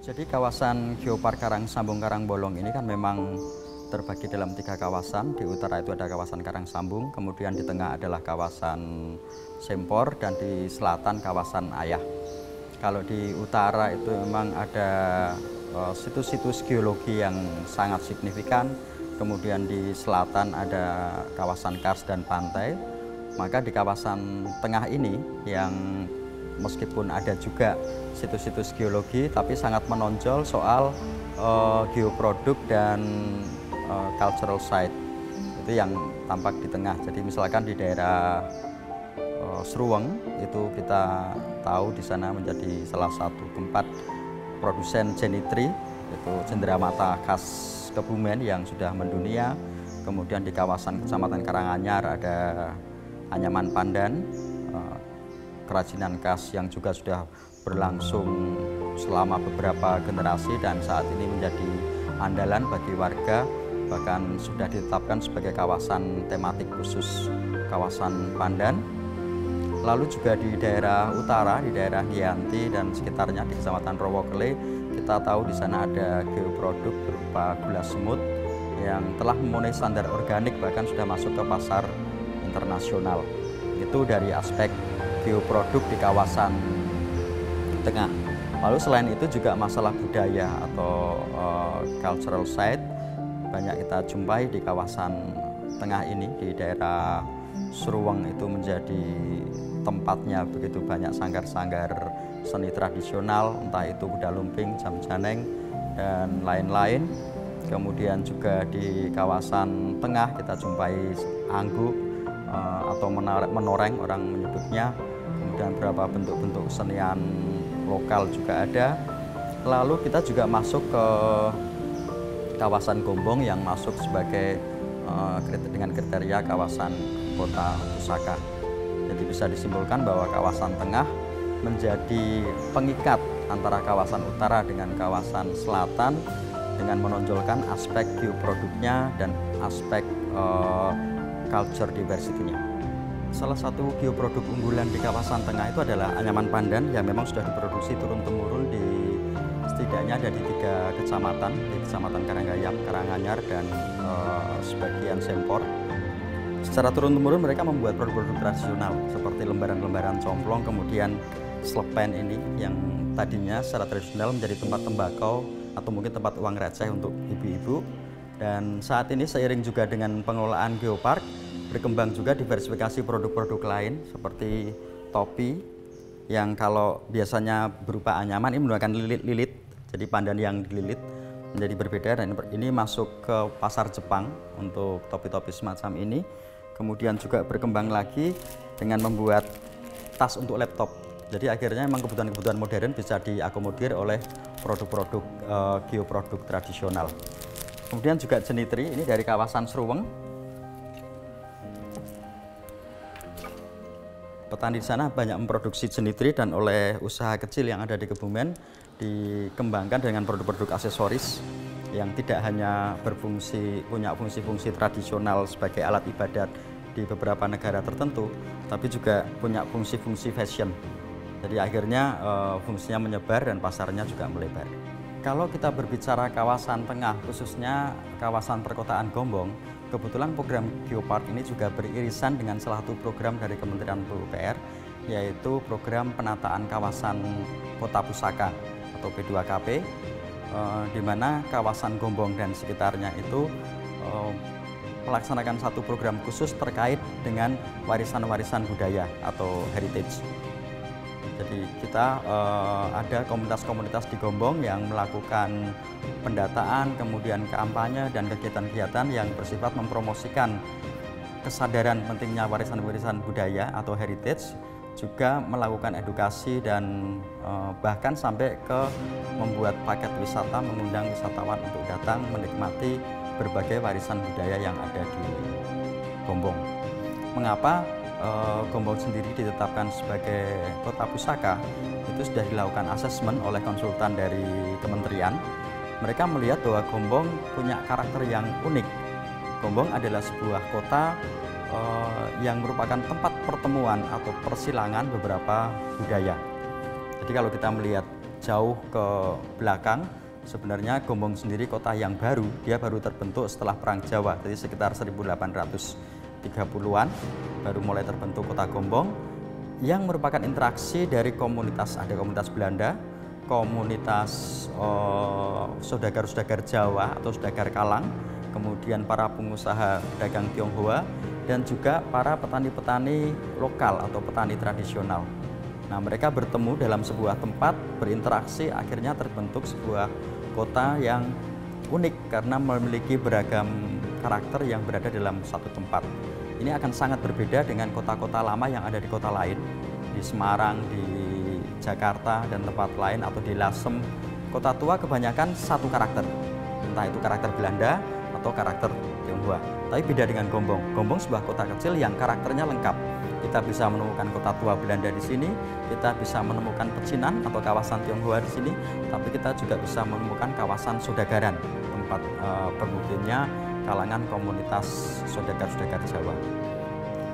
Jadi kawasan Geopark Karangsambung Karangbolong ini kan memang terbagi dalam 3 kawasan. Di utara itu ada kawasan Karangsambung, kemudian di tengah adalah kawasan Sempor, dan di selatan kawasan Ayah. Kalau di utara itu memang ada situs-situs geologi yang sangat signifikan, kemudian di selatan ada kawasan kars dan pantai. Maka di kawasan tengah ini yang meskipun ada juga situs-situs geologi, tapi sangat menonjol soal geoproduk dan cultural site. Itu yang tampak di tengah. Jadi misalkan di daerah Sruweng itu kita tahu di sana menjadi salah satu tempat produsen jenitri, yaitu cenderamata khas Kebumen yang sudah mendunia. Kemudian di kawasan Kecamatan Karanganyar ada Anyaman Pandan, kerajinan khas yang juga sudah berlangsung selama beberapa generasi dan saat ini menjadi andalan bagi warga, bahkan sudah ditetapkan sebagai kawasan tematik khusus kawasan Pandan. Lalu juga di daerah utara, di daerah Giyanti dan sekitarnya di Kecamatan Rowokele, kita tahu di sana ada geoproduk berupa gula semut yang telah memenuhi standar organik, bahkan sudah masuk ke pasar internasional. Itu dari aspek geoproduk di kawasan tengah. Lalu selain itu juga masalah budaya atau cultural site banyak kita jumpai di kawasan tengah ini. Di daerah Sruweng itu menjadi tempatnya begitu banyak sanggar-sanggar seni tradisional, entah itu kuda lumping, jam janeng, dan lain-lain. Kemudian juga di kawasan tengah kita jumpai angguk atau menoreng, orang menyebutnya. Kemudian beberapa bentuk-bentuk kesenian lokal juga ada. Lalu kita juga masuk ke kawasan Gombong yang masuk sebagai dengan kriteria kawasan kota pusaka. Jadi bisa disimpulkan bahwa kawasan tengah menjadi pengikat antara kawasan utara dengan kawasan selatan dengan menonjolkan aspek geoproduknya dan aspek culture diversity-nya. Salah satu geoproduk unggulan di kawasan tengah itu adalah Anyaman Pandan yang memang sudah diproduksi turun-temurun di setidaknya ada di 3 kecamatan, di Kecamatan Karanggayam, Karanganyar, dan sebagian Sempor. Secara turun-temurun mereka membuat produk-produk tradisional seperti lembaran-lembaran complong, kemudian slepen ini yang tadinya secara tradisional menjadi tempat tembakau atau mungkin tempat uang receh untuk ibu-ibu. Dan saat ini seiring juga dengan pengelolaan Geopark, berkembang juga diversifikasi produk-produk lain seperti topi yang kalau biasanya berupa anyaman ini menggunakan lilit-lilit, jadi pandan yang dililit menjadi berbeda, dan ini masuk ke pasar Jepang untuk topi-topi semacam ini. Kemudian juga berkembang lagi dengan membuat tas untuk laptop. Jadi akhirnya memang kebutuhan-kebutuhan modern bisa diakomodir oleh produk-produk geoproduk tradisional. Kemudian juga jenitri, ini dari kawasan Sruweng. Petani di sana banyak memproduksi jenitri dan oleh usaha kecil yang ada di Kebumen dikembangkan dengan produk-produk aksesoris yang tidak hanya punya fungsi-fungsi tradisional sebagai alat ibadat di beberapa negara tertentu, tapi juga punya fungsi-fungsi fashion. Jadi akhirnya fungsinya menyebar dan pasarnya juga melebar. Kalau kita berbicara kawasan tengah, khususnya kawasan perkotaan Gombong, kebetulan program Geopark ini juga beririsan dengan salah satu program dari Kementerian PUPR, yaitu program penataan kawasan kota pusaka atau P2KP, di mana kawasan Gombong dan sekitarnya itu melaksanakan satu program khusus terkait dengan warisan-warisan budaya atau heritage. Jadi kita ada komunitas-komunitas di Gombong yang melakukan pendataan, kemudian kampanye dan kegiatan-kegiatan yang bersifat mempromosikan kesadaran pentingnya warisan-warisan budaya atau heritage, juga melakukan edukasi dan bahkan sampai ke membuat paket wisata, mengundang wisatawan untuk datang menikmati berbagai warisan budaya yang ada di Gombong. Mengapa Gombong sendiri ditetapkan sebagai kota pusaka? Itu sudah dilakukan asesmen oleh konsultan dari kementerian. Mereka melihat bahwa Gombong punya karakter yang unik. Gombong adalah sebuah kota yang merupakan tempat pertemuan atau persilangan beberapa budaya. Jadi kalau kita melihat jauh ke belakang, sebenarnya Gombong sendiri kota yang baru, dia baru terbentuk setelah Perang Jawa, jadi sekitar 1830-an baru mulai terbentuk kota Gombong yang merupakan interaksi dari komunitas, ada komunitas Belanda, komunitas saudagar-saudagar Jawa atau saudagar Kalang, kemudian para pengusaha dagang Tionghoa, dan juga para petani-petani lokal atau petani tradisional. Nah, mereka bertemu dalam sebuah tempat, berinteraksi, akhirnya terbentuk sebuah kota yang unik karena memiliki beragam karakter yang berada dalam satu tempat. Ini akan sangat berbeda dengan kota-kota lama yang ada di kota lain, di Semarang, di Jakarta, dan tempat lain, atau di Lasem. Kota tua kebanyakan satu karakter, entah itu karakter Belanda atau karakter Tionghoa. Tapi beda dengan Gombong. Gombong sebuah kota kecil yang karakternya lengkap. Kita bisa menemukan kota tua Belanda di sini, kita bisa menemukan pecinan atau kawasan Tionghoa di sini, tapi kita juga bisa menemukan kawasan Sodagaran, tempat bermukimnya kalangan komunitas saudagar-saudagar Jawa.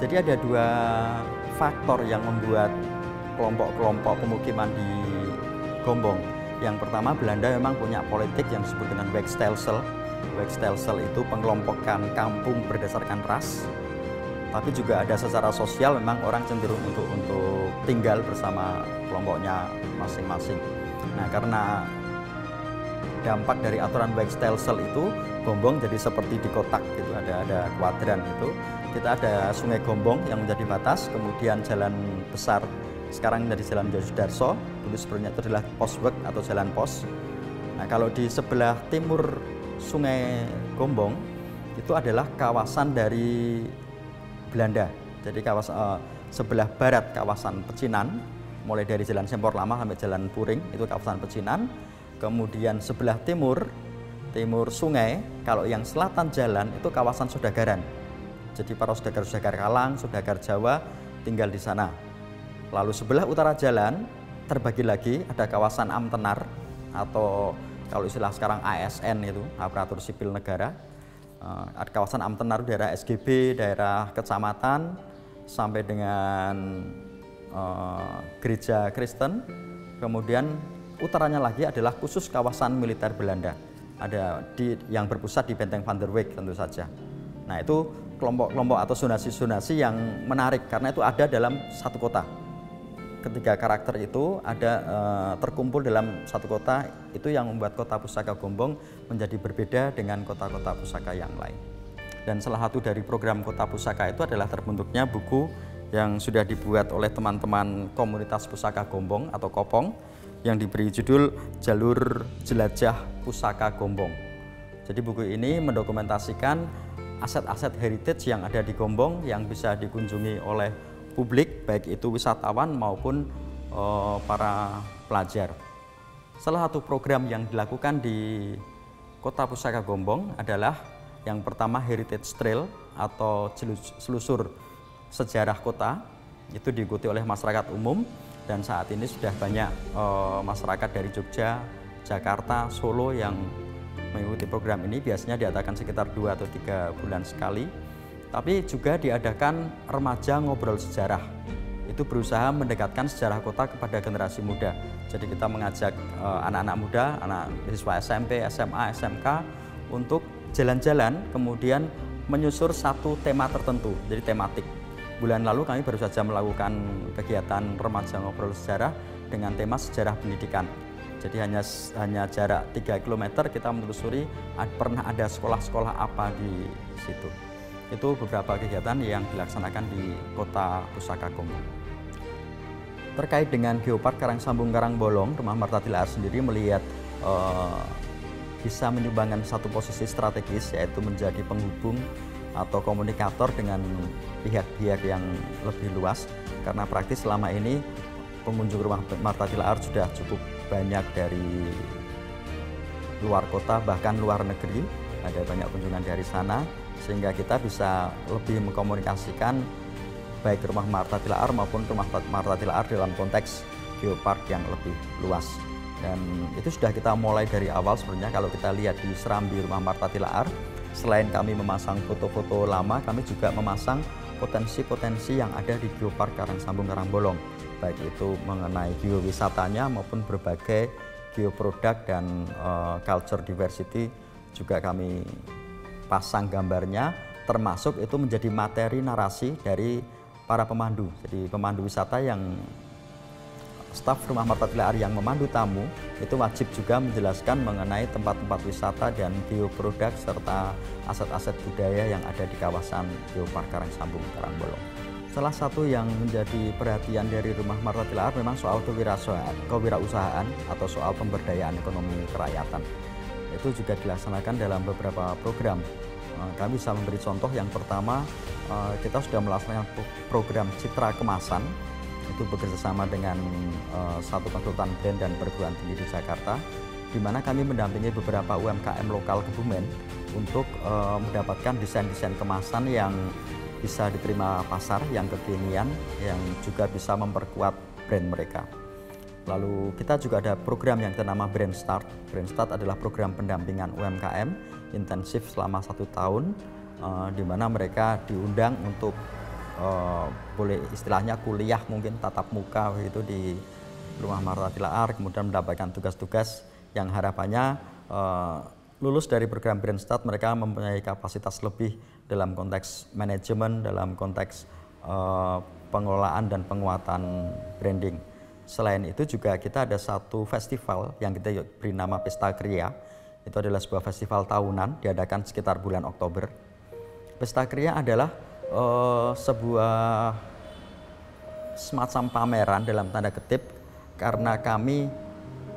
Jadi ada dua faktor yang membuat kelompok-kelompok pemukiman di Gombong. Yang pertama, Belanda memang punya politik yang disebut dengan Wegstelsel. Wegstelsel itu pengelompokan kampung berdasarkan ras, tapi juga ada secara sosial memang orang cenderung untuk tinggal bersama kelompoknya masing-masing. Nah, karena dampak dari aturan Wegstelsel itu, Gombong jadi seperti di kotak gitu, ada kuadran itu. Kita ada Sungai Gombong yang menjadi batas, kemudian jalan besar sekarang menjadi Jalan Yosudarso, dulu sebelumnya itu adalah Posweg atau jalan pos. Nah, kalau di sebelah timur Sungai Gombong itu adalah kawasan dari Belanda. Jadi sebelah barat kawasan Pecinan, mulai dari Jalan Sempor Lama sampai Jalan Puring itu kawasan Pecinan. Kemudian sebelah timur sungai, kalau yang selatan jalan itu kawasan Sodagaran. Jadi para saudagar-saudagar Kalang, saudagar Jawa tinggal di sana. Lalu sebelah utara jalan terbagi lagi, ada kawasan Amtenar atau kalau istilah sekarang ASN itu, aparatur sipil negara. Ada kawasan Amtenar, daerah SGB, daerah kecamatan, sampai dengan gereja Kristen. Kemudian utaranya lagi adalah khusus kawasan militer Belanda. Ada yang berpusat di Benteng Van der Weyck tentu saja. Nah, itu kelompok-kelompok atau zonasi-zonasi yang menarik karena itu ada dalam satu kota. Ketiga karakter itu ada terkumpul dalam satu kota, itu yang membuat kota pusaka Gombong menjadi berbeda dengan kota-kota pusaka yang lain. Dan salah satu dari program kota pusaka itu adalah terbentuknya buku yang sudah dibuat oleh teman-teman komunitas pusaka Gombong atau Kopong yang diberi judul Jalur Jelajah Pusaka Gombong. Jadi buku ini mendokumentasikan aset-aset heritage yang ada di Gombong yang bisa dikunjungi oleh publik, baik itu wisatawan maupun para pelajar. Salah satu program yang dilakukan di Kota Pusaka Gombong adalah yang pertama Heritage Trail atau selusur sejarah kota. Itu diikuti oleh masyarakat umum dan saat ini sudah banyak masyarakat dari Jogja, Jakarta, Solo yang mengikuti program ini. Biasanya diadakan sekitar 2 atau 3 bulan sekali. Tapi juga diadakan remaja ngobrol sejarah. Itu berusaha mendekatkan sejarah kota kepada generasi muda. Jadi kita mengajak anak-anak muda, anak siswa SMP, SMA, SMK untuk jalan-jalan kemudian menyusur satu tema tertentu, jadi tematik. Bulan lalu kami baru saja melakukan kegiatan remaja ngobrol sejarah dengan tema sejarah pendidikan. Jadi hanya jarak 3 km kita menelusuri pernah ada sekolah-sekolah apa di situ. Itu beberapa kegiatan yang dilaksanakan di Kota Pusaka Gombong. Terkait dengan Geopark Karangsambung Karangbolong, Rumah Marta Tilaar sendiri melihat bisa menyumbangkan satu posisi strategis, yaitu menjadi penghubung atau komunikator dengan pihak-pihak yang lebih luas. Karena praktis selama ini pengunjung Rumah Marta Tilaar sudah cukup banyak dari luar kota, bahkan luar negeri. Ada banyak kunjungan dari sana, sehingga kita bisa lebih mengkomunikasikan baik Rumah Marta Tilaar maupun Rumah Marta Tilaar dalam konteks geopark yang lebih luas. Dan itu sudah kita mulai dari awal sebenarnya. Kalau kita lihat di serambi Rumah Marta Tilaar, selain kami memasang foto-foto lama, kami juga memasang potensi-potensi yang ada di Geopark Karangsambung Karangbolong, baik itu mengenai geowisatanya maupun berbagai geoproduk dan culture diversity juga kami pasang gambarnya, termasuk itu menjadi materi narasi dari para pemandu. Jadi pemandu wisata yang staf Rumah Marta Tilaar yang memandu tamu itu wajib juga menjelaskan mengenai tempat-tempat wisata dan geoproduk serta aset-aset budaya yang ada di kawasan Geopark Karangsambung Karangbolong. Salah satu yang menjadi perhatian dari Rumah Marta Tilaar memang soal kewirausahaan atau soal pemberdayaan ekonomi kerakyatan. Itu juga dilaksanakan dalam beberapa program. Kami bisa memberi contoh yang pertama, kita sudah melaksanakan program Citra Kemasan, itu bekerjasama dengan satu konsultan brand dan perguruan tinggi di Jakarta, di mana kami mendampingi beberapa UMKM lokal Kebumen untuk mendapatkan desain-desain kemasan yang bisa diterima pasar, yang kekinian, yang juga bisa memperkuat brand mereka. Lalu kita juga ada program yang bernama Brand Start. Brand Start adalah program pendampingan UMKM intensif selama 1 tahun, di mana mereka diundang untuk boleh istilahnya kuliah mungkin tatap muka begitu di Rumah Marta Tilaar, kemudian mendapatkan tugas-tugas yang harapannya lulus dari program Brand Start mereka mempunyai kapasitas lebih dalam konteks manajemen, dalam konteks pengelolaan dan penguatan branding. Selain itu juga kita ada satu festival yang kita beri nama Pesta Kriya. Itu adalah sebuah festival tahunan diadakan sekitar bulan Oktober. Pesta Kriya adalah sebuah semacam pameran dalam tanda kutip, karena kami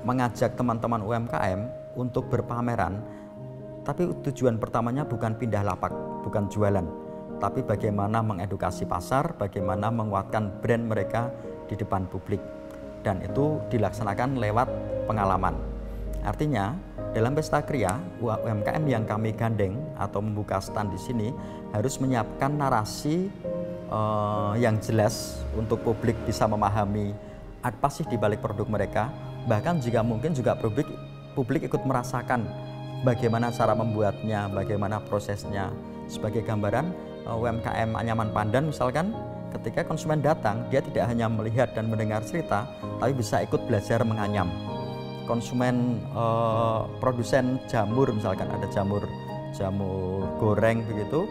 mengajak teman-teman UMKM untuk berpameran, tapi tujuan pertamanya bukan pindah lapak, bukan jualan, tapi bagaimana mengedukasi pasar, bagaimana menguatkan brand mereka di depan publik, dan itu dilaksanakan lewat pengalaman. Artinya dalam Pesta Kriya, UMKM yang kami gandeng atau membuka stand di sini harus menyiapkan narasi yang jelas untuk publik bisa memahami apa sih di balik produk mereka. Bahkan jika mungkin juga publik ikut merasakan bagaimana cara membuatnya, bagaimana prosesnya. Sebagai gambaran, UMKM Anyaman Pandan misalkan, ketika konsumen datang, dia tidak hanya melihat dan mendengar cerita, tapi bisa ikut belajar menganyam. Konsumen produsen jamur misalkan, ada jamur goreng begitu,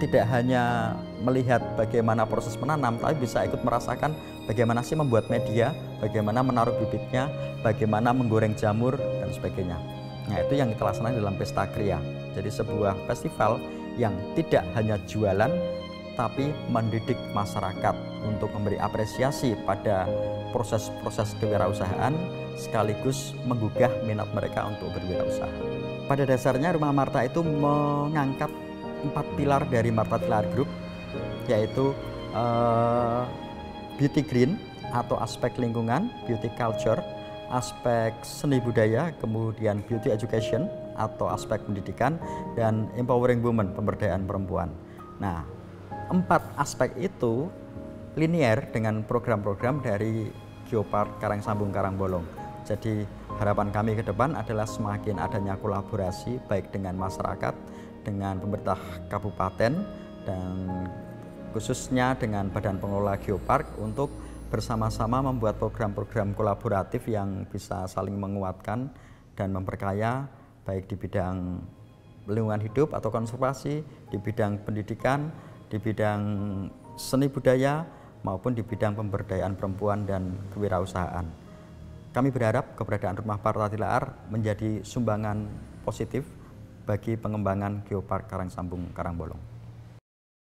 tidak hanya melihat bagaimana proses menanam, tapi bisa ikut merasakan bagaimana sih membuat media, bagaimana menaruh bibitnya, bagaimana menggoreng jamur dan sebagainya. Nah, itu yang kita laksanakan dalam Pesta Kriya. Jadi sebuah festival yang tidak hanya jualan, tapi mendidik masyarakat untuk memberi apresiasi pada proses-proses kewirausahaan, sekaligus menggugah minat mereka untuk berwirausaha. Pada dasarnya Rumah Marta itu mengangkat 4 pilar dari Marta Tilaar Group, yaitu beauty green atau aspek lingkungan, beauty culture, aspek seni budaya, kemudian beauty education atau aspek pendidikan, dan empowering women, pemberdayaan perempuan. Nah, 4 aspek itu linier dengan program-program dari Geopark Karangsambung Karangbolong. Jadi harapan kami ke depan adalah semakin adanya kolaborasi baik dengan masyarakat, dengan pemerintah kabupaten, dan khususnya dengan Badan Pengelola Geopark untuk bersama-sama membuat program-program kolaboratif yang bisa saling menguatkan dan memperkaya baik di bidang lingkungan hidup atau konservasi, di bidang pendidikan, di bidang seni budaya, maupun di bidang pemberdayaan perempuan dan kewirausahaan. Kami berharap keberadaan Rumah Marta Tilaar menjadi sumbangan positif bagi pengembangan Geopark Karangsambung Karangbolong.